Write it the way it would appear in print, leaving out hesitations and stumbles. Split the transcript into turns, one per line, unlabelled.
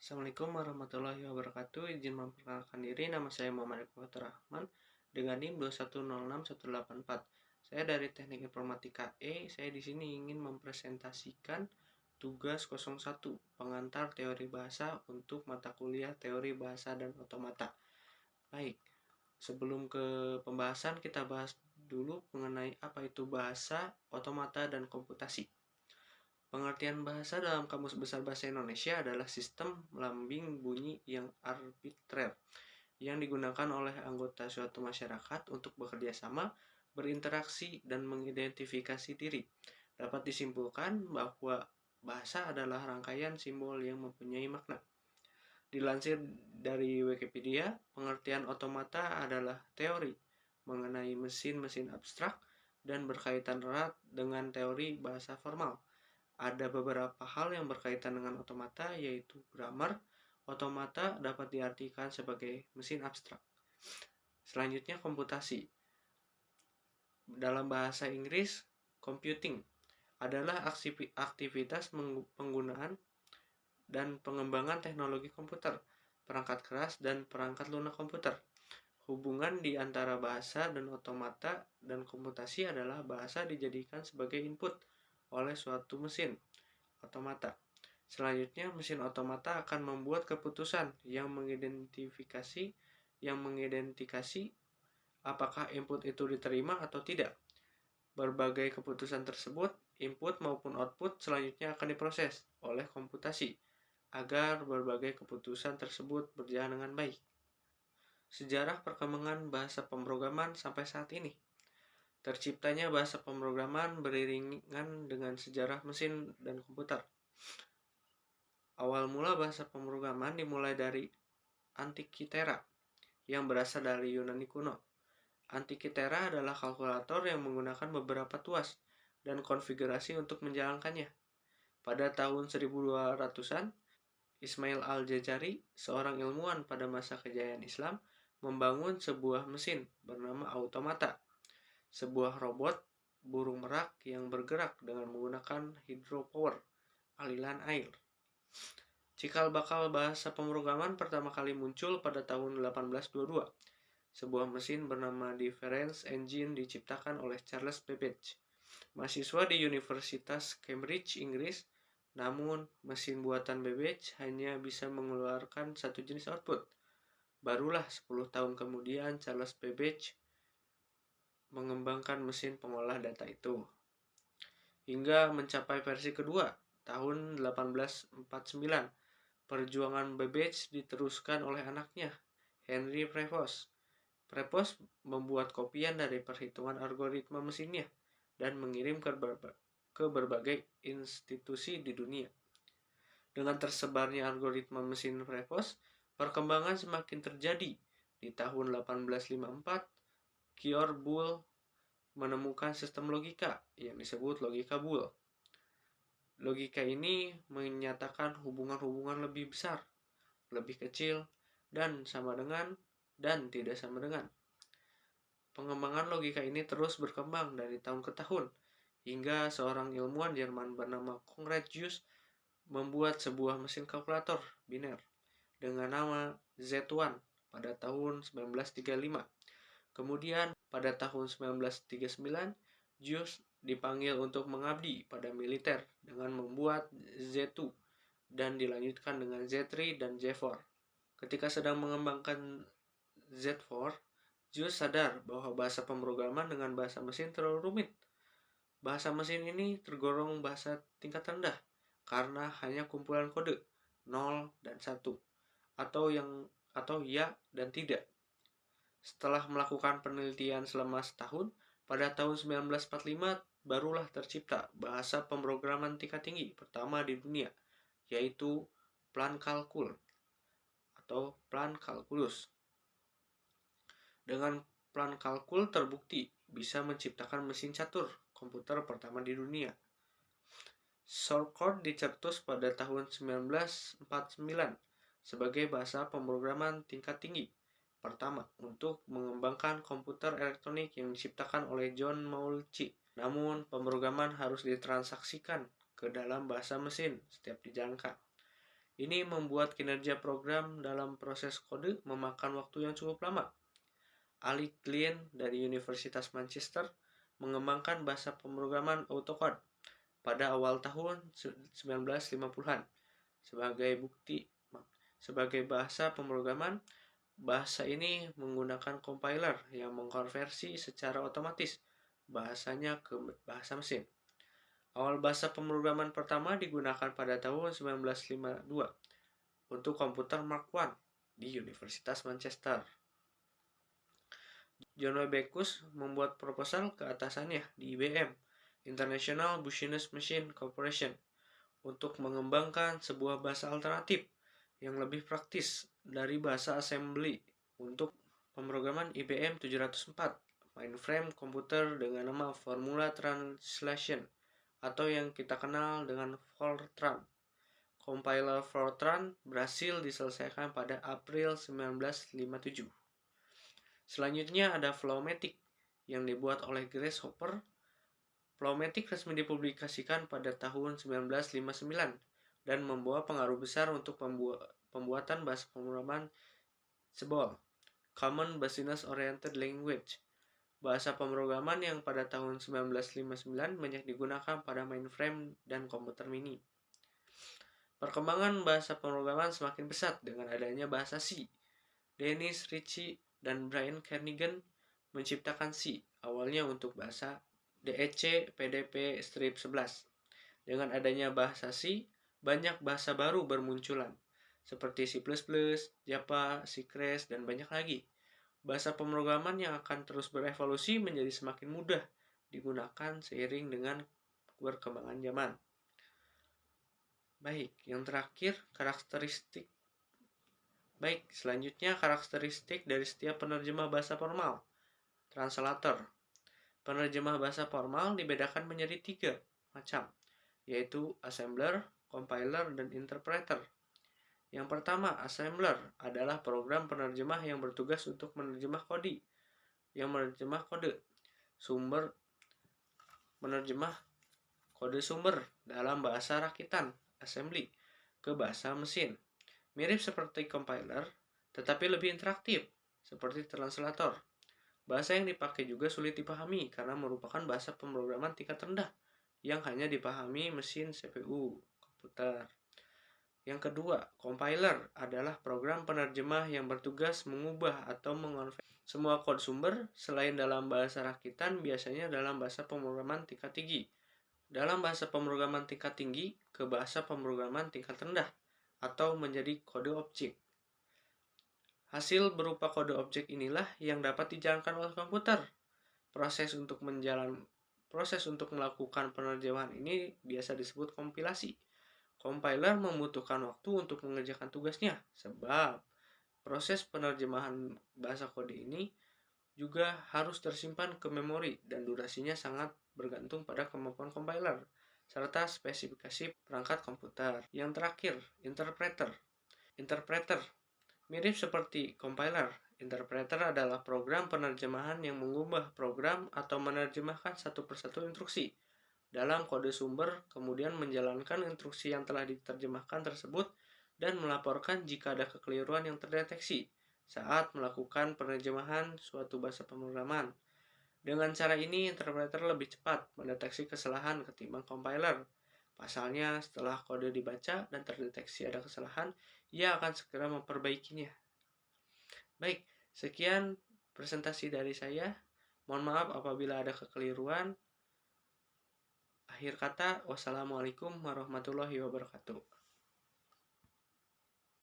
Assalamualaikum warahmatullahi wabarakatuh. Izin memperkenalkan diri, nama saya Muhammad Iqbal Rahman dengan NIM 2106184. Saya dari Teknik Informatika Saya di sini ingin mempresentasikan tugas 01 pengantar teori bahasa untuk mata kuliah teori bahasa dan otomata. Baik, sebelum ke pembahasan kita bahas dulu mengenai apa itu bahasa, otomata, dan komputasi. Pengertian bahasa dalam Kamus Besar Bahasa Indonesia adalah sistem lambing bunyi yang arbitrer yang digunakan oleh anggota suatu masyarakat untuk bekerja sama, berinteraksi, dan mengidentifikasi diri. Dapat disimpulkan bahwa bahasa adalah rangkaian simbol yang mempunyai makna. Dilansir dari Wikipedia, pengertian otomata adalah teori mengenai mesin-mesin abstrak dan berkaitan erat dengan teori bahasa formal. Ada beberapa hal yang berkaitan dengan otomata, yaitu grammar. Otomata dapat diartikan sebagai mesin abstrak. Selanjutnya, komputasi. Dalam bahasa Inggris, computing adalah aktivitas penggunaan dan pengembangan teknologi komputer, perangkat keras, dan perangkat lunak komputer. Hubungan di antara bahasa dan otomata dan komputasi adalah bahasa dijadikan sebagai input oleh suatu mesin otomata. Selanjutnya, mesin otomata akan membuat keputusan yang mengidentifikasi apakah input itu diterima atau tidak. Berbagai keputusan tersebut, input maupun output, selanjutnya akan diproses oleh komputasi agar berbagai keputusan tersebut berjalan dengan baik. Sejarah perkembangan bahasa pemrograman sampai saat ini. Terciptanya bahasa pemrograman beriringan dengan sejarah mesin dan komputer. Awal mula bahasa pemrograman dimulai dari Antikythera yang berasal dari Yunani kuno. Antikythera adalah kalkulator yang menggunakan beberapa tuas dan konfigurasi untuk menjalankannya. Pada tahun 1200-an, Ismail al-Jazari, seorang ilmuwan pada masa kejayaan Islam, membangun sebuah mesin bernama automata, sebuah robot burung merak yang bergerak dengan menggunakan hydropower, aliran air. Cikal bakal bahasa pemrograman pertama kali muncul pada tahun 1822. Sebuah mesin bernama Difference Engine diciptakan oleh Charles Babbage, mahasiswa di Universitas Cambridge, Inggris. Namun, mesin buatan Babbage hanya bisa mengeluarkan satu jenis output. Barulah 10 tahun kemudian Charles Babbage mengembangkan mesin pengolah data itu. Hingga mencapai versi kedua, tahun 1849, perjuangan Babbage diteruskan oleh anaknya, Henry Prevost. Prevost membuat kopian dari perhitungan algoritma mesinnya dan mengirim ke berbagai institusi di dunia. Dengan tersebarnya algoritma mesin Prevost, perkembangan semakin terjadi. Di tahun 1854, George Boole menemukan sistem logika yang disebut logika Boole. Logika ini menyatakan hubungan-hubungan lebih besar, lebih kecil, dan sama dengan, dan tidak sama dengan. Pengembangan logika ini terus berkembang dari tahun ke tahun, hingga seorang ilmuwan Jerman bernama Konrad Zuse membuat sebuah mesin kalkulator biner dengan nama Z1 pada tahun 1935. Kemudian pada tahun 1939, Zuse dipanggil untuk mengabdi pada militer dengan membuat Z2 dan dilanjutkan dengan Z3 dan Z4. Ketika sedang mengembangkan Z4, Zuse sadar bahwa bahasa pemrograman dengan bahasa mesin terlalu rumit. Bahasa mesin ini tergolong bahasa tingkat rendah karena hanya kumpulan kode 0 dan 1 atau ya dan tidak. Setelah melakukan penelitian selama setahun, pada tahun 1945 barulah tercipta bahasa pemrograman tingkat tinggi pertama di dunia, yaitu Plan Calcul atau Plan Calculus. Dengan Plan Calcul terbukti bisa menciptakan mesin catur komputer pertama di dunia. Shortcode dicetus pada tahun 1949 sebagai bahasa pemrograman tingkat tinggi pertama untuk mengembangkan komputer elektronik yang diciptakan oleh John Moultrie. Namun, pemrograman harus ditransaksikan ke dalam bahasa mesin setiap dijalankan. Ini membuat kinerja program dalam proses kode memakan waktu yang cukup lama. Ali Klein dari Universitas Manchester mengembangkan bahasa pemrograman AutoCAD pada awal tahun 1950-an. Sebagai bahasa pemrograman, bahasa ini menggunakan compiler yang mengkonversi secara otomatis bahasanya ke bahasa mesin. Awal bahasa pemrograman pertama digunakan pada tahun 1952 untuk komputer Mark I di Universitas Manchester. John W. Backus membuat proposal ke atasannya di IBM, International Business Machine Corporation, untuk mengembangkan sebuah bahasa alternatif yang lebih praktis dari bahasa assembly untuk pemrograman IBM 704, mainframe komputer dengan nama Formula Translation, atau yang kita kenal dengan Fortran. Compiler Fortran berhasil diselesaikan pada April 1957. Selanjutnya ada Flowmatic yang dibuat oleh Grace Hopper. Flowmatic resmi dipublikasikan pada tahun 1959 dan membawa pengaruh besar untuk pembuatan bahasa pemrograman COBOL, Common Business Oriented Language. Bahasa pemrograman yang pada tahun 1959 banyak digunakan pada mainframe dan komputer mini. Perkembangan bahasa pemrograman semakin pesat dengan adanya bahasa C. Dennis Ritchie dan Brian Kernighan menciptakan C, awalnya untuk bahasa DEC PDP strip 11. Dengan adanya bahasa C, banyak bahasa baru bermunculan, seperti C++, Java, C Crash, dan banyak lagi. Bahasa pemrograman yang akan terus berevolusi menjadi semakin mudah digunakan seiring dengan perkembangan zaman. Baik, yang terakhir selanjutnya karakteristik dari setiap penerjemah bahasa formal. Translator. Penerjemah bahasa formal dibedakan menjadi 3 macam, yaitu assembler, compiler, dan interpreter. Yang pertama, assembler adalah program penerjemah yang bertugas untuk menerjemah kode sumber dalam bahasa rakitan assembly ke bahasa mesin. Mirip seperti compiler, tetapi lebih interaktif, seperti translator. Bahasa yang dipakai juga sulit dipahami karena merupakan bahasa pemrograman tingkat rendah yang hanya dipahami mesin CPU komputer. Yang kedua, compiler adalah program penerjemah yang bertugas mengubah atau mengonversi semua kode sumber selain dalam bahasa rakitan, biasanya dalam bahasa pemrograman tingkat tinggi. Dalam bahasa pemrograman tingkat tinggi ke bahasa pemrograman tingkat rendah atau menjadi kode objek. Hasil berupa kode objek inilah yang dapat dijalankan oleh komputer. Proses untuk melakukan penerjemahan ini biasa disebut kompilasi. Compiler membutuhkan waktu untuk mengerjakan tugasnya, sebab proses penerjemahan bahasa kode ini juga harus tersimpan ke memori dan durasinya sangat bergantung pada kemampuan compiler serta spesifikasi perangkat komputer. Yang terakhir, interpreter. Mirip seperti compiler, interpreter adalah program penerjemahan yang mengubah program atau menerjemahkan satu persatu instruksi dalam kode sumber, kemudian menjalankan instruksi yang telah diterjemahkan tersebut dan melaporkan jika ada kekeliruan yang terdeteksi saat melakukan penerjemahan suatu bahasa pemrograman. Dengan cara ini, interpreter lebih cepat mendeteksi kesalahan ketimbang compiler. Pasalnya, setelah kode dibaca dan terdeteksi ada kesalahan, ia akan segera memperbaikinya. Baik, sekian presentasi dari saya. Mohon maaf apabila ada kekeliruan. Akhir kata, wassalamualaikum warahmatullahi wabarakatuh.